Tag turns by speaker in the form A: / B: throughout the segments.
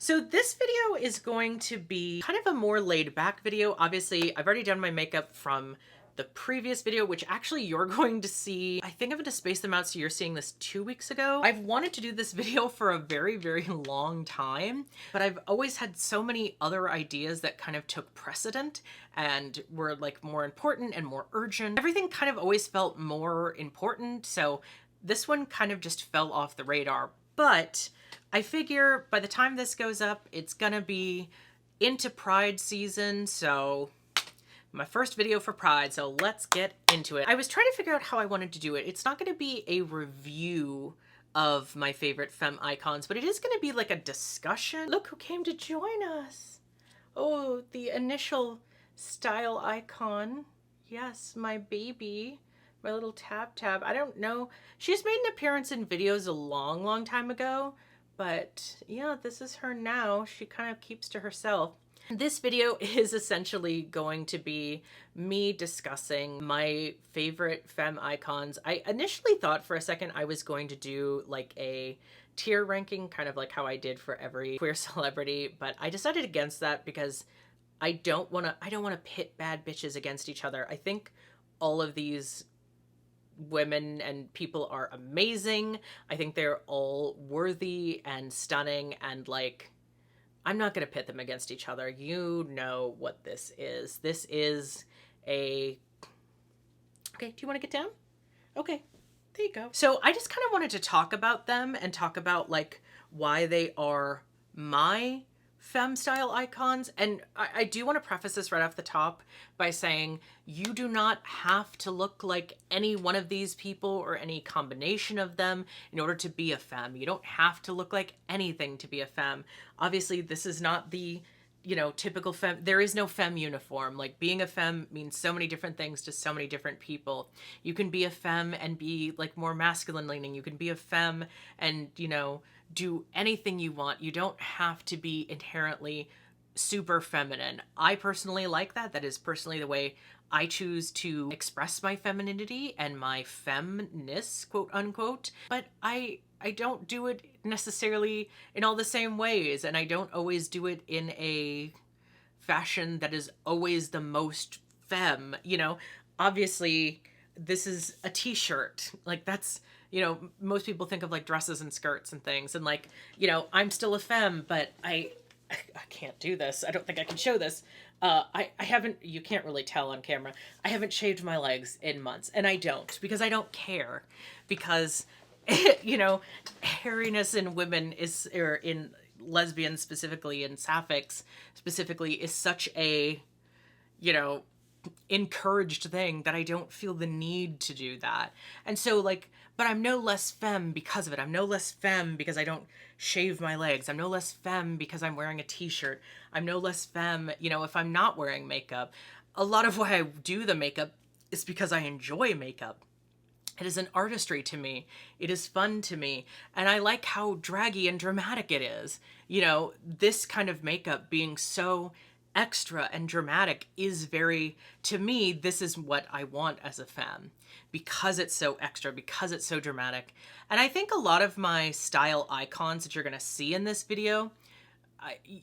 A: So this video is going to be kind of a more laid back video. Obviously, I've already done my makeup from the previous video, which actually you're going to see. I think I'm going to space them out so you're seeing this 2 weeks ago. I've wanted to do this video for a very, very long time, but I've always had so many other ideas that kind of took precedent and were like more important and more urgent. Everything kind of always felt more important. So this one kind of just fell off the radar, but I figure by the time this goes up, it's gonna be into Pride season, so my first video for Pride, so let's get into it. I was trying to figure out how I wanted to do it. It's not gonna be a review of my favorite femme icons, but it is gonna be like a discussion. Look who came to join us. Oh, the initial style icon. Yes, my baby. My little Tab Tab. I don't know. She's made an appearance in videos a long, long time ago. But yeah, this is her now. She kind of keeps to herself. This video is essentially going to be me discussing my favorite femme icons. I initially thought for a second I was going to do like a tier ranking, kind of like how I did for every queer celebrity, but I decided against that because I don't want to pit bad bitches against each other. I think all of these women and people are amazing. I think they're all worthy and stunning, and like, I'm not going to pit them against each other. You know what this is. This is a... Okay, do you want to get down? Okay, there you go. So I just kind of wanted to talk about them and talk about like why they are my femme style icons. And I do want to preface this right off the top by saying you do not have to look like any one of these people or any combination of them in order to be a femme. You don't have to look like anything to be a femme. Obviously, this is not the, you know, typical femme. There is no femme uniform. Like, being a femme means so many different things to so many different people. You can be a femme and be like more masculine leaning. You can be a femme and, you know, do anything you want. You don't have to be inherently super feminine. I personally like that. That is personally the way I choose to express my femininity and my femness, quote unquote. But I don't do it necessarily in all the same ways, and I don't always do it in a fashion that is always the most femme. You know, obviously this is a t-shirt. Like, that's, you know, most people think of like dresses and skirts and things, and like, you know, I'm still a femme, but I can't do this. I don't think I can show this. I haven't, you can't really tell on camera, I haven't shaved my legs in months, and I don't, because I don't care, because, you know, hairiness in women is, or in lesbians specifically, in sapphics specifically, is such a, you know, encouraged thing that I don't feel the need to do that. And so like, but I'm no less femme because of it. I'm no less femme because I don't shave my legs. I'm no less femme because I'm wearing a t-shirt. I'm no less femme, you know, if I'm not wearing makeup. A lot of why I do the makeup is because I enjoy makeup. It is an artistry to me. It is fun to me. And I like how draggy and dramatic it is. You know, this kind of makeup being so extra and dramatic is very, to me, this is what I want as a femme, because it's so extra, because it's so dramatic. And I think a lot of my style icons that you're going to see in this video,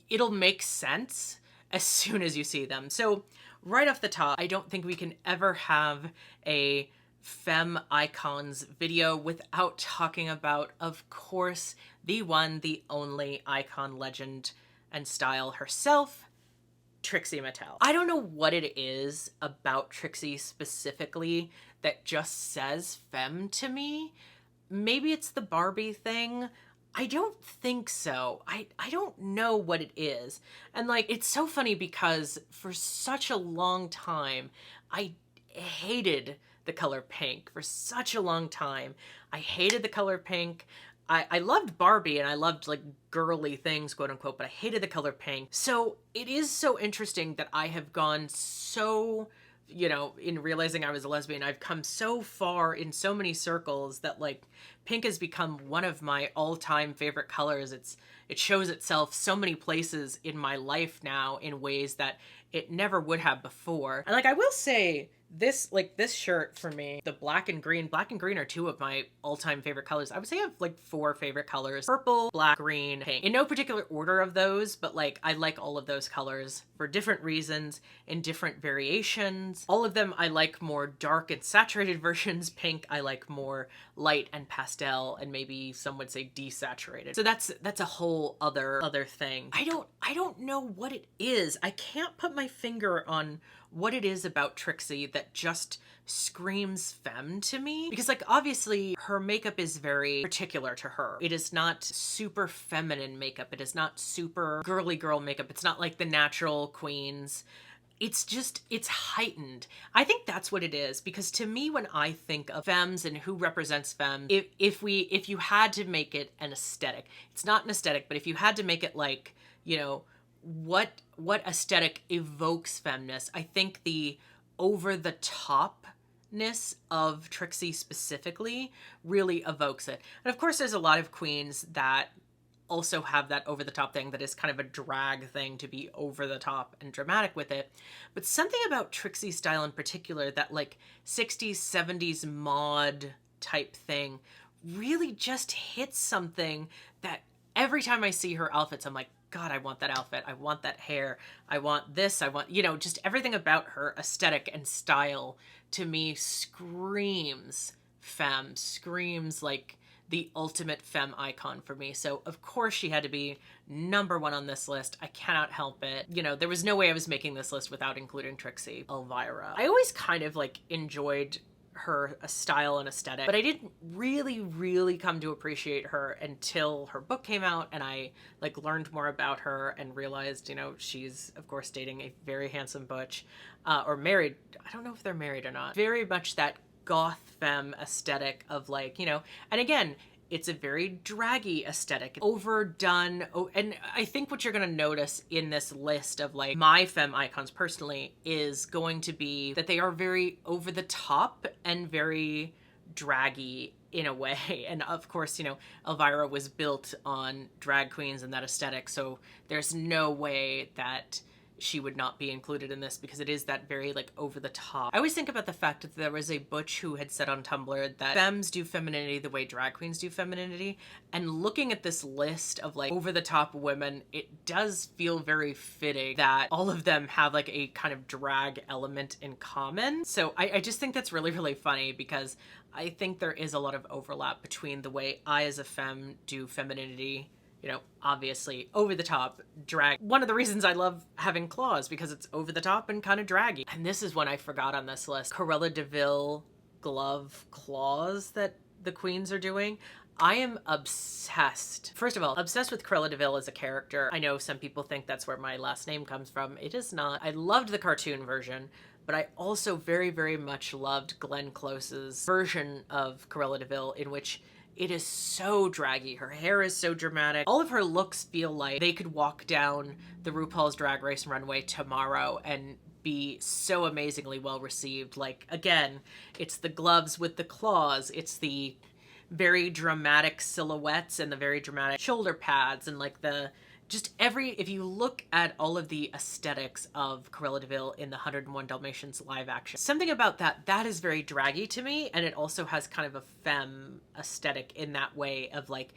A: it'll make sense as soon as you see them. So right off the top, I don't think we can ever have a femme icons video without talking about, of course, the one, the only icon, legend, and style herself, Trixie Mattel. I don't know what it is about Trixie specifically that just says femme to me. Maybe it's the Barbie thing. I don't think so. I don't know what it is. And like, it's so funny because for such a long time, I hated the color pink. For such a long time, I hated the color pink. I loved Barbie and I loved like girly things, quote unquote, but I hated the color pink. So it is so interesting that I have gone so, you know, in realizing I was a lesbian, I've come so far in so many circles that like pink has become one of my all-time favorite colors. It shows itself so many places in my life now in ways that it never would have before. And like, I will say, this shirt for me, the black and green are two of my all-time favorite colors. I would say I have like four favorite colors: purple, black, green, pink. In no particular order of those, but like I like all of those colors for different reasons in different variations. All of them I like more dark and saturated versions. Pink I like more light and pastel, and maybe some would say desaturated. So that's a whole other thing. I don't know what it is. I can't put my finger on what it is about Trixie that just screams femme to me, because like obviously her makeup is very particular to her. It is not super feminine makeup. It is not super girly girl makeup. It's not like the natural queens. It's heightened. I think that's what it is, because to me, when I think of femmes and who represents femmes, if you had to make it an aesthetic, it's not an aesthetic, but if you had to make it like, you know, what aesthetic evokes femness, I think the over the topness of Trixie specifically really evokes it. And of course there's a lot of queens that also have that over the top thing that is kind of a drag thing, to be over the top and dramatic with it. But something about Trixie's style in particular, that like 60s, 70s mod type thing, really just hits something that every time I see her outfits, I'm like, God, I want that outfit. I want that hair. I want this. I want, you know, just everything about her aesthetic and style to me screams femme, screams like the ultimate femme icon for me. So of course she had to be #1 on this list. I cannot help it. You know, there was no way I was making this list without including Trixie. Elvira. I always kind of like enjoyed her style and aesthetic, but I didn't really come to appreciate her until her book came out, and I like learned more about her and realized, you know, she's of course dating a very handsome butch, or married. I don't know if they're married or not. Very much that goth femme aesthetic of like, you know, and again, it's a very draggy aesthetic, overdone. Oh, and I think what you're going to notice in this list of like my femme icons personally is going to be that they are very over the top and very draggy in a way. And of course, you know, Elvira was built on drag queens and that aesthetic. So there's no way that she would not be included in this, because it is that very like over the top. I always think about the fact that there was a butch who had said on Tumblr that femmes do femininity the way drag queens do femininity. And looking at this list of like over the top women, it does feel very fitting that all of them have like a kind of drag element in common. So I just think that's really funny, because I think there is a lot of overlap between the way I as a femme do femininity, you know, obviously over the top drag. One of the reasons I love having claws, because it's over the top and kind of draggy. And this is one I forgot on this list. Cruella de Vil glove claws that the queens are doing. I am obsessed. First of all, obsessed with Cruella de Vil as a character. I know some people think that's where my last name comes from. It is not. I loved the cartoon version, but I also very much loved Glenn Close's version of Cruella de Vil, in which it is so draggy. Her hair is so dramatic. All of her looks feel like they could walk down the RuPaul's Drag Race runway tomorrow and be so amazingly well received. Like, again, it's the gloves with the claws. It's the very dramatic silhouettes and the very dramatic shoulder pads, and like the just if you look at all of the aesthetics of Cruella de Vil in the 101 Dalmatians live action, something about that is very draggy to me. And it also has kind of a femme aesthetic in that way of like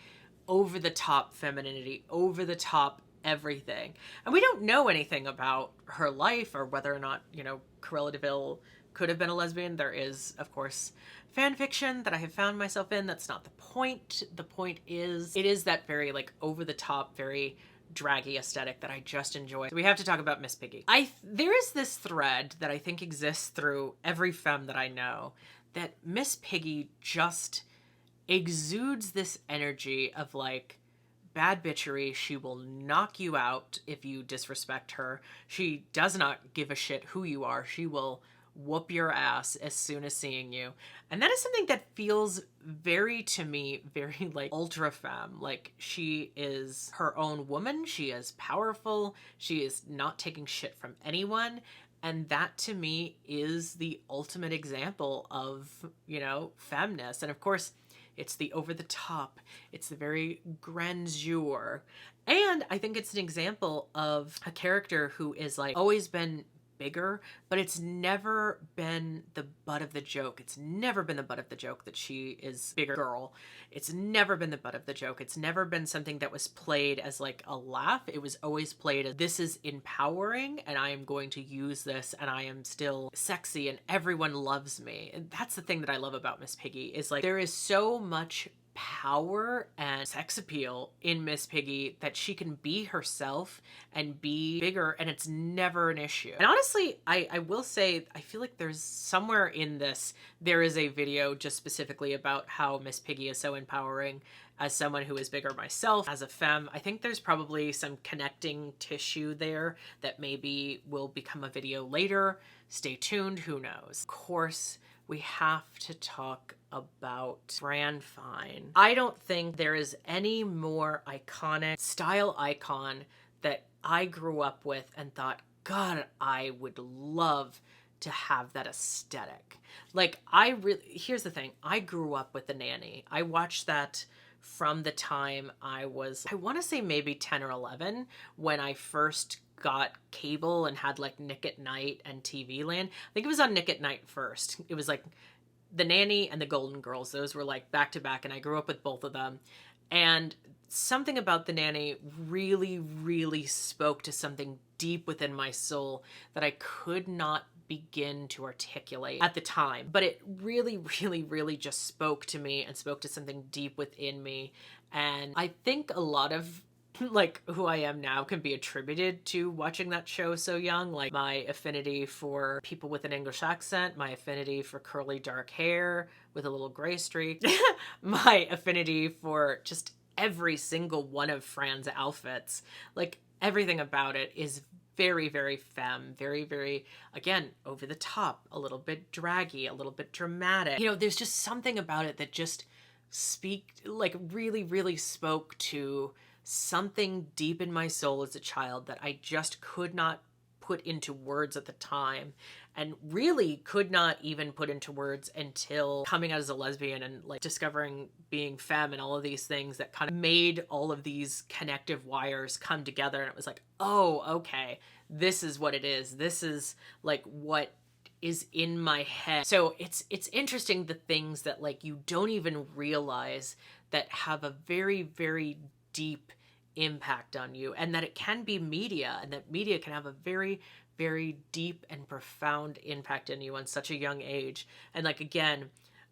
A: over the top femininity, over the top everything. And we don't know anything about her life or whether or not, you know, Cruella de Vil could have been a lesbian. There is, of course, fan fiction that I have found myself in. That's not the point. The point is, it is that very like over the top, very draggy aesthetic that I just enjoy. So we have to talk about Miss Piggy. There is this thread that I think exists through every femme that I know, that Miss Piggy just exudes this energy of like bad bitchery. She will knock you out if you disrespect her. She does not give a shit who you are. She will whoop your ass as soon as seeing you. And that is something that feels very, to me, very like ultra femme. Like, she is her own woman. She is powerful. She is not taking shit from anyone. And that to me is the ultimate example of, you know, femness. And of course, it's the over the top. It's the very grandeur. And I think it's an example of a character who is like always been bigger, but it's never been the butt of the joke. It's never been the butt of the joke that she is bigger girl. It's never been the butt of the joke. It's never been something that was played as like a laugh. It was always played as, this is empowering and I am going to use this and I am still sexy and everyone loves me. And that's the thing that I love about Miss Piggy, is like there is so much power and sex appeal in Miss Piggy that she can be herself and be bigger, and it's never an issue. And honestly, I will say, I feel like there's somewhere in this, there is a video just specifically about how Miss Piggy is so empowering. As someone who is bigger myself, as a femme, I think there's probably some connecting tissue there that maybe will become a video later. Stay tuned, who knows. Of course, we have to talk about Fran Fine. I don't think there is any more iconic style icon that I grew up with and thought, God, I would love to have that aesthetic. Like, here's the thing. I grew up with The Nanny. I watched that from the time I was, I want to say maybe 10 or 11, when I first got cable and had like Nick at Night and TV Land. I think it was on Nick at Night first. It was like The Nanny and The Golden Girls. Those were like back to back, and I grew up with both of them. And something about The Nanny really, really spoke to something deep within my soul that I could not begin to articulate at the time. But it really, really, really just spoke to me and spoke to something deep within me. And I think a lot of like who I am now can be attributed to watching that show so young. Like my affinity for people with an English accent, my affinity for curly dark hair with a little gray streak, my affinity for just every single one of Fran's outfits. Like everything about it is very, very femme, very, very, again, over the top, a little bit draggy, a little bit dramatic. You know, there's just something about it that just really, really spoke to something deep in my soul as a child that I just could not put into words at the time, and really could not even put into words until coming out as a lesbian and like discovering being femme and all of these things that kind of made all of these connective wires come together. And it was like, oh, okay, this is what it is. This is like what is in my head. So it's interesting, the things that like you don't even realize that have a very, very deep impact on you, and that it can be media, and that media can have a very, very deep and profound impact on you on such a young age. And like, again,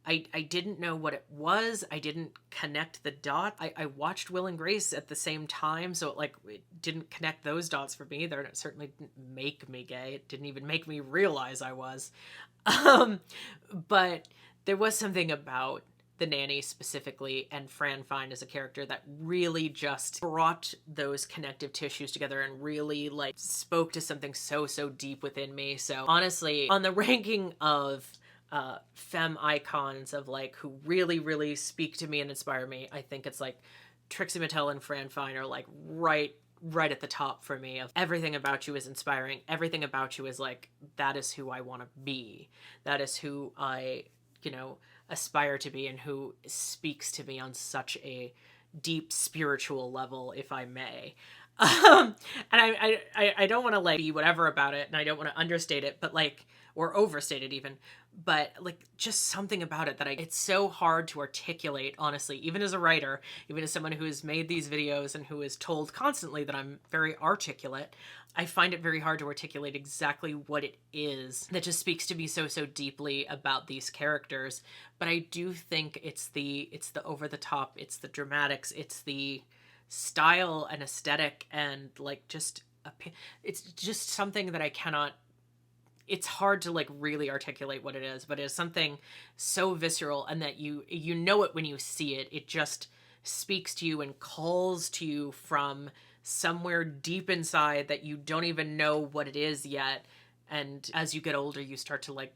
A: I didn't know what it was. I didn't connect the dots. I watched Will and Grace at the same time, so it didn't connect those dots for me either, and it certainly didn't make me gay. It didn't even make me realize I was. But there was something about The Nanny specifically and Fran Fine as a character that really just brought those connective tissues together and really like spoke to something so, so deep within me. So honestly, on the ranking of femme icons of like who really, really speak to me and inspire me, I think it's like Trixie Mattel and Fran Fine are like right at the top for me. Of everything about you is inspiring. Everything about you is like, that is who I want to be. That is who I, aspire to be, and who speaks to me on such a deep spiritual level, if I may. And I don't want to like be whatever about it, and I don't want to understate it, but like, or overstate it even, but like just something about it that it's so hard to articulate, honestly, even as a writer, even as someone who has made these videos and who is told constantly that I'm very articulate. I find it very hard to articulate exactly what it is that just speaks to me so, so deeply about these characters. But I do think it's the over the top, it's the dramatics, it's the style and aesthetic, and like it's just something that I cannot, it's hard to like really articulate what it is, but it's something so visceral, and that you know it when you see it. It just speaks to you and calls to you from somewhere deep inside that you don't even know what it is yet. And as you get older, you start to like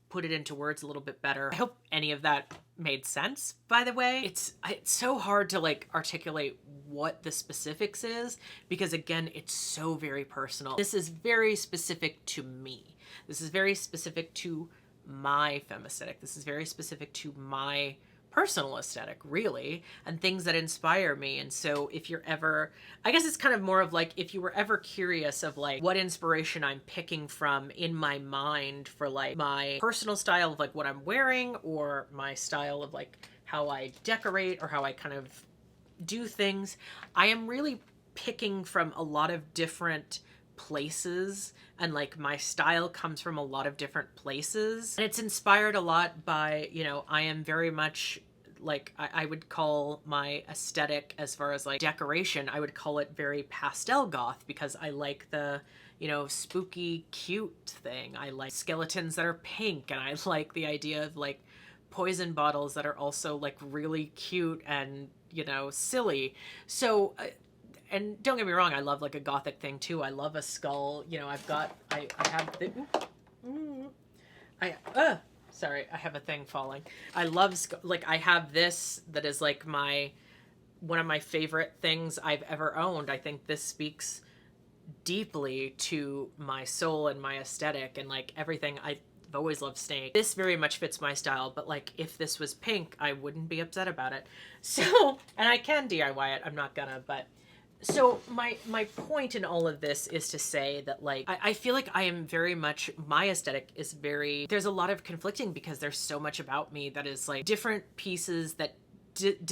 A: put it into words a little bit better. I hope any of that made sense, by the way. It's so hard to like articulate what the specifics is, because again, it's so very personal. This is very specific to me. This is very specific to my femme aesthetic. This is very specific to my personal aesthetic, really, and things that inspire me. And so if you're ever, I guess it's kind of more of like, if you were ever curious of like what inspiration I'm picking from in my mind for like my personal style of like what I'm wearing, or my style of like how I decorate or how I kind of do things, I am really picking from a lot of different places, and like my style comes from a lot of different places, and it's inspired a lot by, you know, I am very much like, I would call my aesthetic as far as like decoration, I would call it very pastel goth, because I like the, you know, spooky cute thing. I like skeletons that are pink, and I like the idea of like poison bottles that are also like really cute and, you know, silly. So and don't get me wrong, I love like a gothic thing too. I love a skull. You know, I have the, sorry, I have a thing falling. I love, like, I have this that is like one of my favorite things I've ever owned. I think this speaks deeply to my soul and my aesthetic and like everything. I've always loved snake. This very much fits my style, but like if this was pink, I wouldn't be upset about it. So, and I can DIY it. I'm not gonna, but so my point in all of this is to say that like I feel like I am very much, my aesthetic is very, there's a lot of conflicting, because there's so much about me that is like different pieces that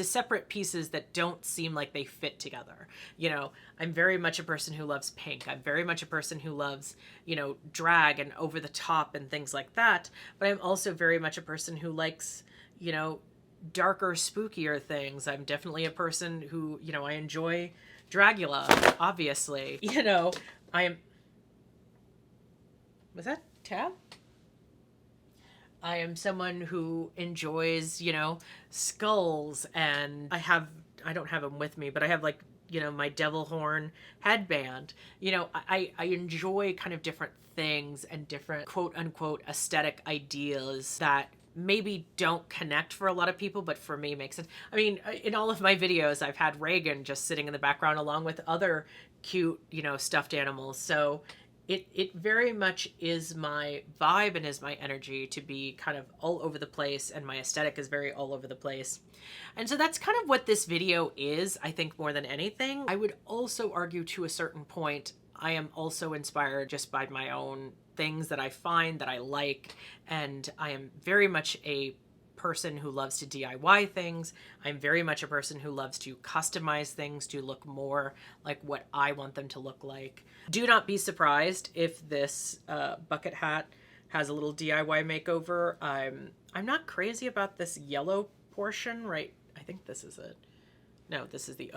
A: separate pieces that don't seem like they fit together. You know, I'm very much a person who loves pink. I'm very much a person who loves, you know, drag and over the top and things like that. But I'm also very much a person who likes, you know, darker, spookier things. I'm definitely a person who, you know, I enjoy Dragula, obviously. You know, was that Tab? I am someone who enjoys, you know, skulls, and I don't have them with me, but I have like, you know, my devil horn headband. You know, I enjoy kind of different things and different quote unquote aesthetic ideas that maybe don't connect for a lot of people, but for me makes sense. I mean, in all of my videos, I've had Reagan just sitting in the background along with other cute, you know, stuffed animals. So it very much is my vibe and is my energy to be kind of all over the place, and my aesthetic is very all over the place. And so that's kind of what this video is, I think, more than anything. I would also argue to a certain point, I am also inspired just by my own things that I find that I like, and I am very much a person who loves to DIY things. I'm very much a person who loves to customize things to look more like what I want them to look like. Do not be surprised if this bucket hat has a little DIY makeover. I'm not crazy about this yellow portion, right? I think this is it. No, this is the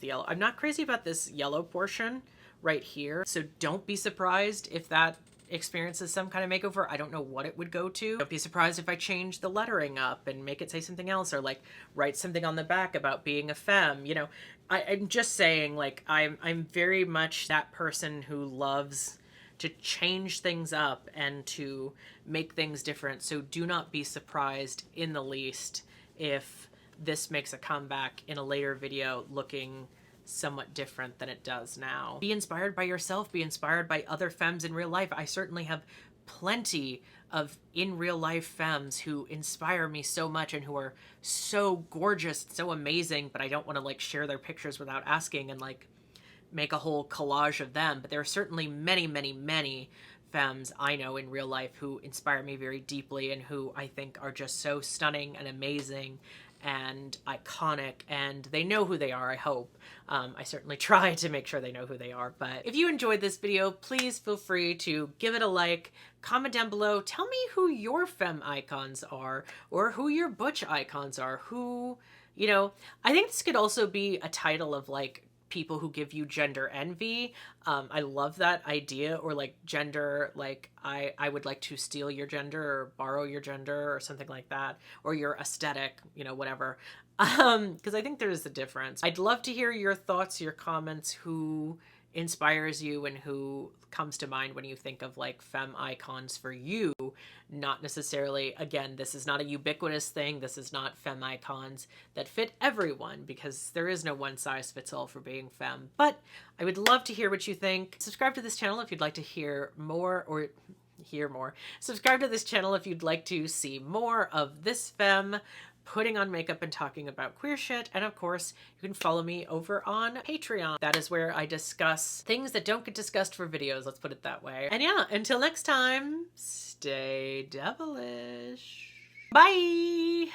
A: yellow. I'm not crazy about this yellow portion right here. So don't be surprised if that experiences some kind of makeover. I don't know what it would go to. Don't be surprised if I change the lettering up and make it say something else, or like write something on the back about being a femme. You know, I'm just saying, like, I'm very much that person who loves to change things up and to make things different. So do not be surprised in the least if this makes a comeback in a later video looking somewhat different than it does now. Be inspired by yourself, be inspired by other femmes in real life. I certainly have plenty of in real life femmes who inspire me so much and who are so gorgeous, so amazing, but I don't want to like share their pictures without asking and like make a whole collage of them. But there are certainly many, many, many femmes I know in real life who inspire me very deeply and who I think are just so stunning and amazing and iconic, and they know who they are, I hope. I certainly try to make sure they know who they are. But if you enjoyed this video, please feel free to give it a like, comment down below, tell me who your femme icons are, or who your butch icons are, who, you know, I think this could also be a title of like people who give you gender envy. I love that idea. Or like gender, like I would like to steal your gender or borrow your gender or something like that, or your aesthetic, you know, whatever. Because I think there's a difference. I'd love to hear your thoughts, your comments, who inspires you and who comes to mind when you think of like femme icons for you. Not necessarily, again, this is not a ubiquitous thing. This is not femme icons that fit everyone, because there is no one size fits all for being femme. But I would love to hear what you think. Subscribe to this channel if you'd like to hear more, or hear more. Subscribe to this channel if you'd like to see more of this femme. putting on makeup and talking about queer shit. And of course, you can follow me over on Patreon. That is where I discuss things that don't get discussed for videos, let's put it that way. And yeah, until next time, stay devilish. Bye!